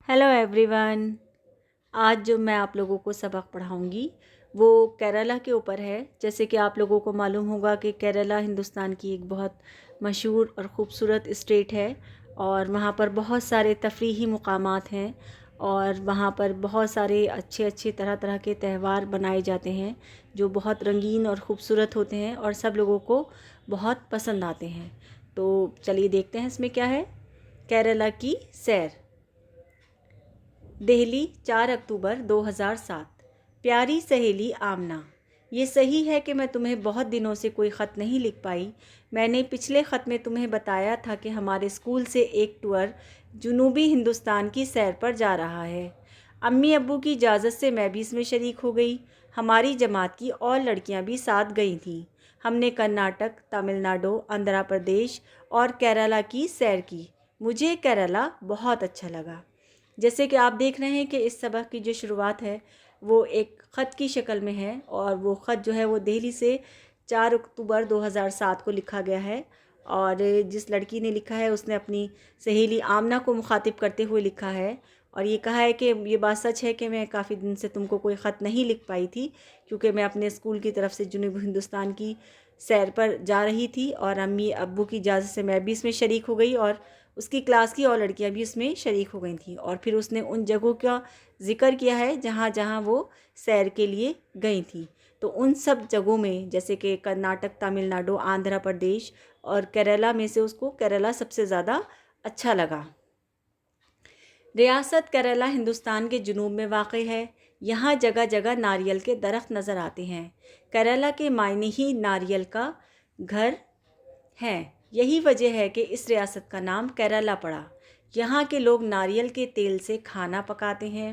Hello everyone. आज जो मैं आप लोगों को सबक पढ़ाऊंगी वो केरला के ऊपर है। जैसे कि आप लोगों को मालूम होगा कि केरला हिंदुस्तान की एक बहुत मशहूर और ख़ूबसूरत स्टेट है और वहाँ पर बहुत सारे तफरीही मुकामात हैं और वहाँ पर बहुत सारे अच्छे अच्छे तरह तरह के त्यौहार बनाए जाते हैं जो बहुत रंगीन और ख़ूबसूरत होते हैं और सब लोगों को बहुत पसंद आते हैं। तो चलिए देखते हैं इसमें क्या है। केरला की सैर। दिल्ली 4 अक्टूबर 2007। प्यारी सहेली आमना, ये सही है कि मैं तुम्हें बहुत दिनों से कोई ख़त नहीं लिख पाई। मैंने पिछले ख़त में तुम्हें बताया था कि हमारे स्कूल से एक टूर जुनूबी हिंदुस्तान की सैर पर जा रहा है। अम्मी अब्बू की इजाज़त से मैं भी इसमें शरीक हो गई। हमारी जमात की और लड़कियां भी साथ गई थीं। हमने कर्नाटक, तमिलनाडु, आंध्र प्रदेश और केरला की सैर की। मुझे केरला बहुत अच्छा लगा। जैसे कि आप देख रहे हैं कि इस सबक की जो शुरुआत है वो एक ख़त की शक्ल में है और वो ख़त जो है वो दिल्ली से 4 अक्टूबर 2007 को लिखा गया है। और जिस लड़की ने लिखा है उसने अपनी सहेली आमना को मुखातिब करते हुए लिखा है और ये कहा है कि ये बात सच है कि मैं काफ़ी दिन से तुमको कोई ख़त नहीं लिख पाई थी क्योंकि मैं अपने स्कूल की तरफ से जुनूबी हिंदुस्तान की सैर पर जा रही थी और अम्मी अब्बू की इजाज़त से मैं भी इसमें शरीक हो गई और उसकी क्लास की और लड़कियां भी उसमें शरीक हो गई थी। और फिर उसने उन जगहों का ज़िक्र किया है जहाँ जहाँ वो सैर के लिए गई थी। तो उन सब जगहों में जैसे कि कर्नाटक, तमिलनाडु, आंध्र प्रदेश और केरला में से उसको केरला सबसे ज़्यादा अच्छा लगा। रियासत केरला हिंदुस्तान के जुनूब में वाक़ई है। यहाँ जगह जगह नारियल के दरख्त नज़र आते हैं। केरला के मायने ही नारियल का घर हैं। यही वजह है कि इस रियासत का नाम केरला पड़ा। यहाँ के लोग नारियल के तेल से खाना पकाते हैं।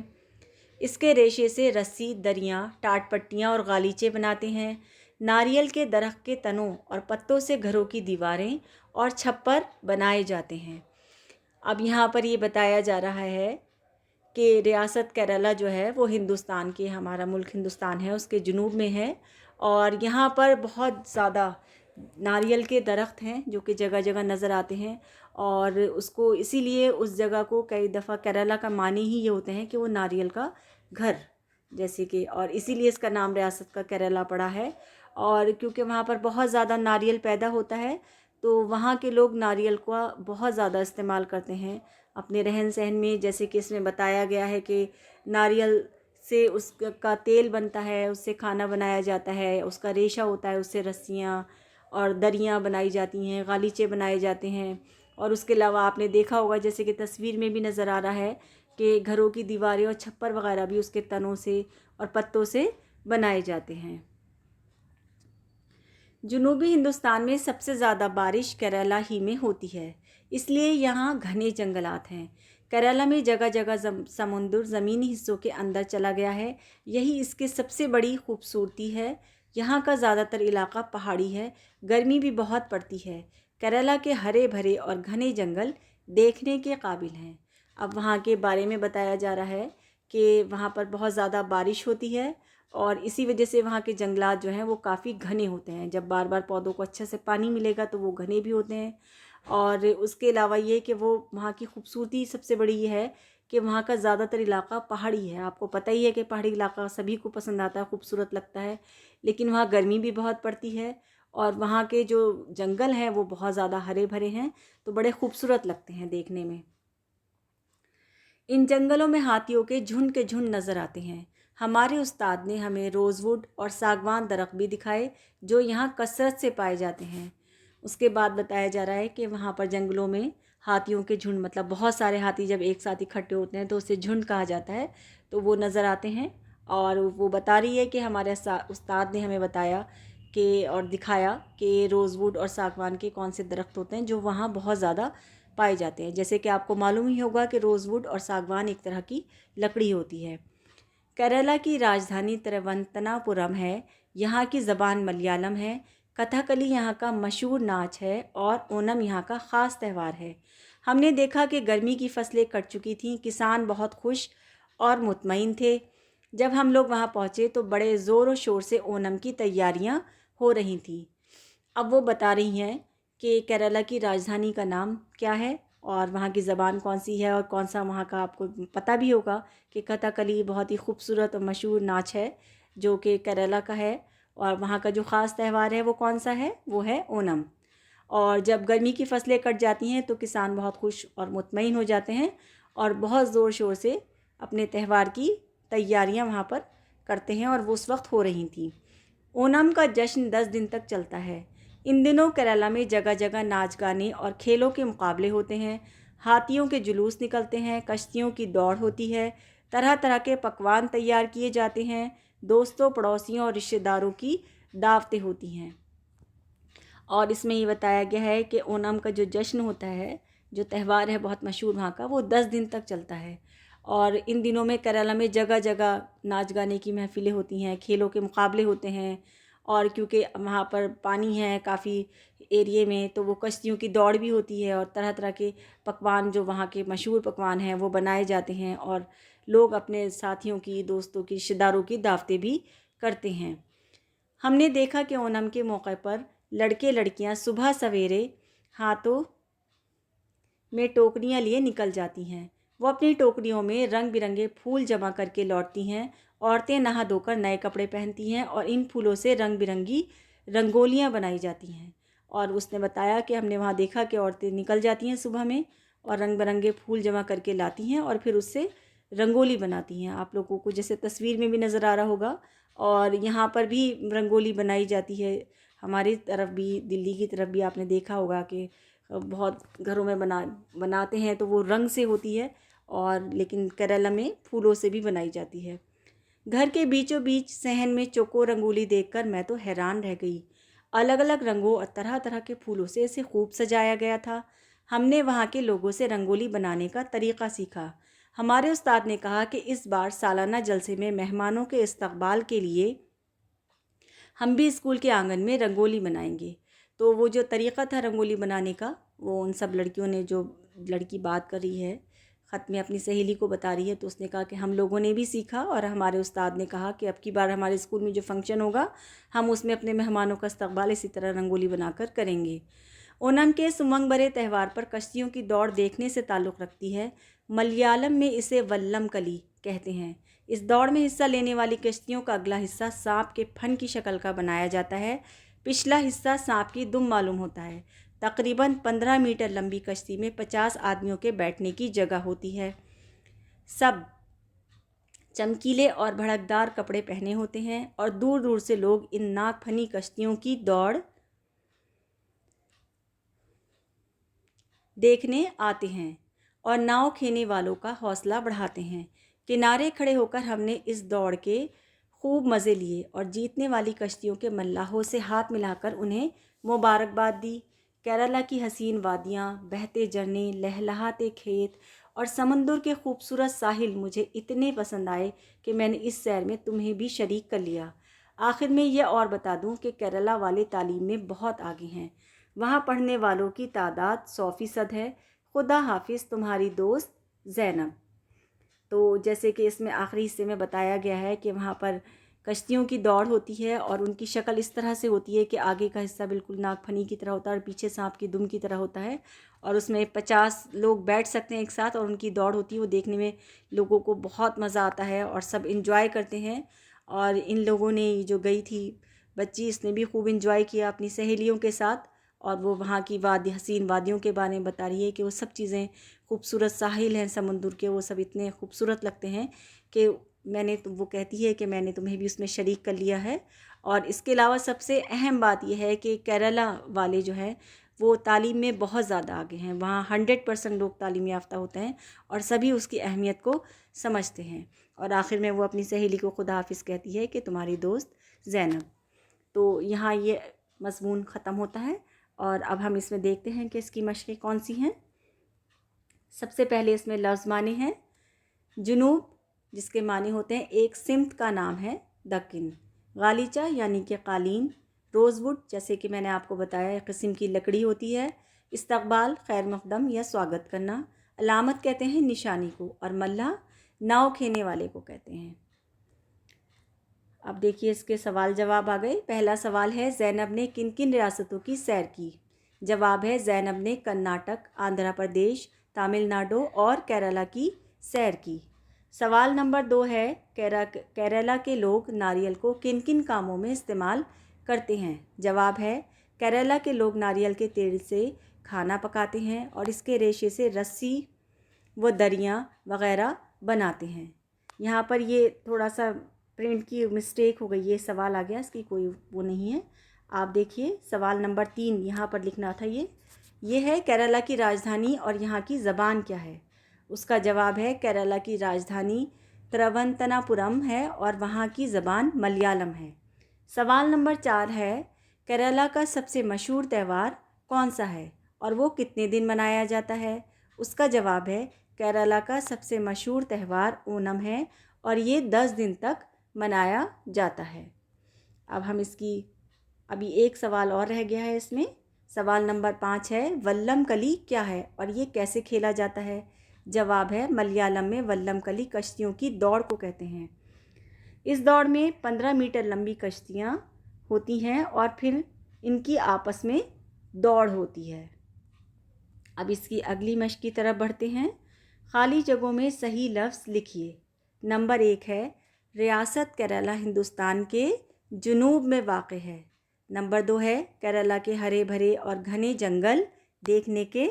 इसके रेशे से रस्सी, दरियाँ, टाट पट्टियाँ और गालीचे बनाते हैं। नारियल के दरख्त के तनों और पत्तों से घरों की दीवारें और छप्पर बनाए जाते हैं। अब यहाँ पर ये बताया जा रहा है कि रियासत केरला जो है वो हिंदुस्तान के, हमारा मुल्क हिंदुस्तान है उसके जुनूब में है और यहाँ पर बहुत ज़्यादा नारियल के दरख्त हैं जो कि जगह जगह नज़र आते हैं। और उसको इसीलिए उस जगह को कई दफ़ा केरला का मानी ही ये होते हैं कि वो नारियल का घर जैसे कि, और इसीलिए इसका नाम रियासत का केरला पड़ा है। और क्योंकि वहाँ पर बहुत ज़्यादा नारियल पैदा होता है तो वहाँ के लोग नारियल का बहुत ज़्यादा इस्तेमाल करते हैं अपने रहन सहन में। जैसे कि इसमें बताया गया है कि नारियल से उसका तेल बनता है, उससे खाना बनाया जाता है, उसका रेशा होता है, उससे रस्सियाँ और दरियाँ बनाई जाती हैं, गालीचे बनाए जाते हैं। और उसके अलावा आपने देखा होगा जैसे कि तस्वीर में भी नज़र आ रहा है कि घरों की दीवारें और छप्पर वगैरह भी उसके तनों से और पत्तों से बनाए जाते हैं। जुनूबी हिंदुस्तान में सबसे ज़्यादा बारिश केरला ही में होती है, इसलिए यहाँ घने जंगलात हैं। केरला में जगह जगह समुद्र ज़मीनी हिस्सों के अंदर चला गया है। यही इसकी सबसे बड़ी खूबसूरती है। यहाँ का ज़्यादातर इलाका पहाड़ी है। गर्मी भी बहुत पड़ती है। केरला के हरे भरे और घने जंगल देखने के काबिल हैं। अब वहाँ के बारे में बताया जा रहा है कि वहाँ पर बहुत ज़्यादा बारिश होती है और इसी वजह से वहाँ के जंगलात जो हैं वो काफ़ी घने होते हैं। जब बार बार पौधों को अच्छे से पानी मिलेगा तो वो घने भी होते हैं। और उसके अलावा ये कि वो वहाँ की खूबसूरती सबसे बड़ी ये है कि वहाँ का ज़्यादातर इलाका पहाड़ी है। आपको पता ही है कि पहाड़ी इलाका सभी को पसंद आता है, खूबसूरत लगता है, लेकिन वहाँ गर्मी भी बहुत पड़ती है और वहाँ के जो जंगल हैं वो बहुत ज़्यादा हरे भरे हैं तो बड़े खूबसूरत लगते हैं देखने में। इन जंगलों में हाथियों के झुंड नज़र आते हैं। हमारे उस्ताद ने हमें रोज़वुड और सागवान दरख्त भी दिखाए जो यहाँ कसरत से पाए जाते हैं। उसके बाद बताया जा रहा है कि वहाँ पर जंगलों में हाथियों के झुंड, मतलब बहुत सारे हाथी जब एक साथ इकट्ठे होते हैं तो उसे झुंड कहा जाता है, तो वो नज़र आते हैं। और वो बता रही है कि हमारे उस्ताद ने हमें बताया कि और दिखाया कि रोज़वुड और सागवान के कौन से दरख्त होते हैं जो वहाँ बहुत ज़्यादा पाए जाते हैं। जैसे कि आपको मालूम ही होगा कि रोज़वुड और सागवान एक तरह की लकड़ी होती है। केरला की राजधानी तिरुवनंतपुरम है। यहाँ की ज़बान मलयालम है। कथकली यहाँ का मशहूर नाच है और ओणम यहाँ का ख़ास त्यौहार है। हमने देखा कि गर्मी की फसलें कट चुकी थीं। किसान बहुत खुश और मुतमईन थे। जब हम लोग वहाँ पहुँचे तो बड़े ज़ोर और शोर से ओणम की तैयारियाँ हो रही थीं। अब वो बता रही हैं कि केरला की राजधानी का नाम क्या है और वहाँ की ज़बान कौन सी है और कौन सा वहाँ का आपको पता भी होगा कि कथकली बहुत ही खूबसूरत और मशहूर नाच है जो कि केरला का है। और वहाँ का जो ख़ास त्यौहार है वो कौन सा है, वो है ओणम। और जब गर्मी की फसलें कट जाती हैं तो किसान बहुत खुश और मुतमईन हो जाते हैं और बहुत ज़ोर शोर से अपने त्यौहार की तैयारियां वहाँ पर करते हैं, और वो उस वक्त हो रही थी। ओणम का जश्न 10 दिन तक चलता है। इन दिनों केरला में जगह जगह नाच गाने और खेलों के मुकाबले होते हैं। हाथियों के जुलूस निकलते हैं, कश्तियों की दौड़ होती है, तरह तरह के पकवान तैयार किए जाते हैं, दोस्तों पड़ोसियों और रिश्तेदारों की दावतें होती हैं। और इसमें ये बताया गया है कि ओणम का जो जश्न होता है, जो त्यौहार है बहुत मशहूर वहाँ का, वो 10 दिन तक चलता है। और इन दिनों में केरला में जगह जगह नाच गाने की महफ़िलें होती हैं, खेलों के मुकाबले होते हैं। और क्योंकि वहाँ पर पानी है काफ़ी एरिए में, तो वो कश्तियों की दौड़ भी होती है और तरह तरह के पकवान जो वहाँ के मशहूर पकवान हैं वो बनाए जाते हैं। और लोग अपने साथियों की, दोस्तों की, रिश्तेदारों की दावतें भी करते हैं। हमने देखा कि ओणम के मौके पर लड़के लड़कियां सुबह सवेरे हाथों में टोकरियां लिए निकल जाती हैं। वो अपनी टोकरियों में रंग बिरंगे फूल जमा करके लौटती हैं। औरतें नहा धोकर नए कपड़े पहनती हैं और इन फूलों से रंग बिरंगी रंगोलियां बनाई जाती हैं। और उसने बताया कि हमने वहाँ देखा कि औरतें निकल जाती हैं सुबह में और रंग बिरंगे फूल जमा करके लाती हैं और फिर उससे रंगोली बनाती हैं। आप लोगों को जैसे तस्वीर में भी नज़र आ रहा होगा, और यहाँ पर भी रंगोली बनाई जाती है। हमारी तरफ भी, दिल्ली की तरफ भी आपने देखा होगा कि बहुत घरों में बनाते हैं तो वो रंग से होती है, और लेकिन केरला में फूलों से भी बनाई जाती है। घर के बीचों बीच सहन में चौकोर रंगोली देखकर मैं तो हैरान रह गई। अलग अलग रंगों और तरह तरह के फूलों से इसे खूब सजाया गया था। हमने वहाँ के लोगों से रंगोली बनाने का तरीका सीखा। हमारे उस्ताद ने कहा कि इस बार सालाना जलसे में मेहमानों के इस्तकबाल के लिए हम भी स्कूल के आंगन में रंगोली बनाएंगे। तो वो जो तरीक़ा था रंगोली बनाने का, वो उन सब लड़कियों ने, जो लड़की बात कर रही है ख़त में अपनी सहेली को बता रही है, तो उसने कहा कि हम लोगों ने भी सीखा और हमारे उस्ताद ने कहा कि अब की बार हमारे स्कूल में जो फंक्शन होगा हम उसमें अपने मेहमानों का इस्तकबाल इसी तरह रंगोली बनाकर करेंगे। ओणम के इस उमंग भरे त्यौहार पर कश्तियों की दौड़ देखने से ताल्लुक़ रखती है। मलयालम में इसे वल्लम कली कहते हैं। इस दौड़ में हिस्सा लेने वाली कश्तियों का अगला हिस्सा सांप के फन की शक्ल का बनाया जाता है। पिछला हिस्सा सांप की दुम मालूम होता है। तकरीबन 15 मीटर लंबी कश्ती में 50 आदमियों के बैठने की जगह होती है। सब चमकीले और भड़कदार कपड़े पहने होते हैं और दूर दूर से लोग इन नागफनी कश्तियों की दौड़ देखने आते हैं और नाव खेने वालों का हौसला बढ़ाते हैं। किनारे खड़े होकर हमने इस दौड़ के खूब मज़े लिए और जीतने वाली कश्तियों के मल्लाहों से हाथ मिलाकर उन्हें मुबारकबाद दी। केरला की हसीन वादियाँ, बहते झरने, लहलहाते खेत और समंदर के खूबसूरत साहिल मुझे इतने पसंद आए कि मैंने इस सैर में तुम्हें भी शरीक कर लिया। आखिर में यह और बता दूं कि केरला वाले तालीम में बहुत आगे हैं। वहाँ पढ़ने वालों की तादाद 100% है। खुदा हाफिज़, तुम्हारी दोस्त ज़ैनब। तो जैसे कि इसमें आखिरी हिस्से में बताया गया है कि वहाँ पर कश्तियों की दौड़ होती है और उनकी शक्ल इस तरह से होती है कि आगे का हिस्सा बिल्कुल नागफनी की तरह होता है और पीछे सांप की दुम की तरह होता है, और उसमें 50 लोग बैठ सकते हैं एक साथ और उनकी दौड़ होती है। वो देखने में लोगों को बहुत मज़ा आता है और सब इंजॉय करते हैं। और इन लोगों ने, जो गई थी बच्ची, इसने भी खूब इंजॉय किया अपनी सहेलियों के साथ। और वो वहाँ की वादी, हसीन वादियों के बारे में बता रही है कि वो सब चीज़ें, खूबसूरत साहिल हैं समुद्र के, वो सब इतने खूबसूरत लगते हैं कि वो कहती है कि मैंने तुम्हें भी उसमें शरीक कर लिया है। और इसके अलावा सबसे अहम बात यह है कि केरला वाले जो हैं वो तालीम में बहुत ज़्यादा आगे हैं। वहाँ 100% लोग तालीम याफ्ता होते हैं और सभी उसकी अहमियत को समझते हैं। और आखिर में वो अपनी सहेली को खुदा हाफिज़ कहती है कि तुम्हारी दोस्त ज़ैनब। तो यहाँ ये मज़मून ख़त्म होता है और अब हम इसमें देखते हैं कि इसकी मशक़ें कौन सी हैं। सबसे पहले इसमें लफ्ज़ माने हैं। जुनूब, जिसके माने होते हैं एक सिमत का नाम है दक्कन। गालीचा यानी कि कालीन। रोज़वुड, जैसे कि मैंने आपको बताया, एक किस्म की लकड़ी होती है। इस्तकबाल, खैर मकदम या स्वागत करना। अलामत कहते हैं निशानी को। और मल्ला, नाव खेने वाले को कहते हैं। अब देखिए इसके सवाल जवाब आ गए। पहला सवाल है, ज़ैनब ने किन किन रियासतों की सैर की। जवाब है ज़ैनब ने कर्नाटक, आंध्र प्रदेश, तमिलनाडु और केरला की सैर की। सवाल नंबर 2 है, केरला के लोग नारियल को किन किन कामों में इस्तेमाल करते हैं? जवाब है केरला के लोग नारियल के तेल से खाना पकाते हैं और इसके रेशे से रस्सी व दरियाँ वग़ैरह बनाते हैं। यहाँ पर ये थोड़ा सा प्रिंट की मिस्टेक हो गई, ये सवाल आ गया, इसकी कोई वो नहीं है। आप देखिए सवाल नंबर 3 यहाँ पर लिखना था। ये है केरला की राजधानी और यहाँ की ज़बान क्या है? उसका जवाब है केरला की राजधानी तिरुवनंतपुरम है और वहाँ की ज़बान मलयालम है। सवाल नंबर 4 है, केरला का सबसे मशहूर त्यौहार कौन सा है और वो कितने दिन मनाया जाता है? उसका जवाब है केरला का सबसे मशहूर त्यौहार ओणम है और ये 10 दिन तक मनाया जाता है। अब हम इसकी अभी एक सवाल और रह गया है इसमें। सवाल नंबर 5 है, वल्लम कली क्या है और ये कैसे खेला जाता है? जवाब है मलयालम में वल्लम कली कश्तियों की दौड़ को कहते हैं। इस दौड़ में 15 मीटर लंबी कश्तियाँ होती हैं और फिर इनकी आपस में दौड़ होती है। अब इसकी अगली मश्क की तरफ बढ़ते हैं। खाली जगहों में सही लफ्ज़ लिखिए। नंबर 1 है, रियासत केरला हिंदुस्तान के जुनूब में वाक़ है। नंबर 2 है, केरला के हरे भरे और घने जंगल देखने के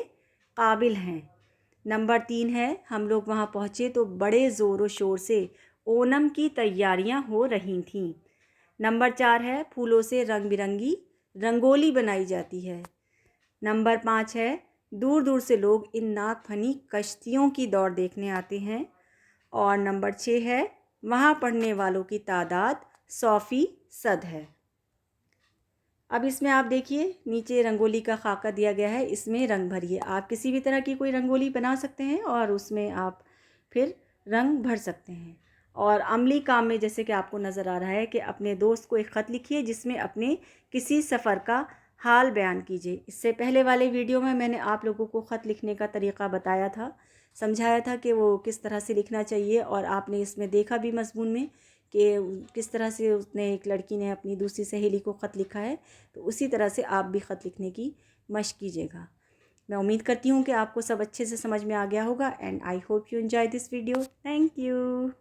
काबिल हैं। नंबर 3 है, हम लोग वहाँ पहुँचे तो बड़े ज़ोर शोर से ओणम की तैयारियाँ हो रही थीं। नंबर 4 है, फूलों से रंग बिरंगी रंगोली बनाई जाती है। नंबर 5 है, दूर दूर से लोग इन नाक फनी कश्तियों की दौड़ देखने आते हैं। और नंबर 6 है, वहाँ पढ़ने वालों की तादाद 100% है। अब इसमें आप देखिए नीचे रंगोली का खाका दिया गया है, इसमें रंग भरिए। आप किसी भी तरह की कोई रंगोली बना सकते हैं और उसमें आप फिर रंग भर सकते हैं। और अमली काम में जैसे कि आपको नज़र आ रहा है कि अपने दोस्त को एक ख़त लिखिए जिसमें अपने किसी सफ़र का हाल बयान कीजिए। इससे पहले वाले वीडियो में मैंने आप लोगों को ख़त लिखने का तरीक़ा बताया था, समझाया था कि वो किस तरह से लिखना चाहिए, और आपने इसमें देखा भी मज़मून में कि किस तरह से उसने, एक लड़की ने अपनी दूसरी सहेली को ख़त लिखा है। तो उसी तरह से आप भी ख़त लिखने की मशक़ कीजिएगा। मैं उम्मीद करती हूँ कि आपको सब अच्छे से समझ में आ गया होगा। And I hope you enjoy this video. Thank you.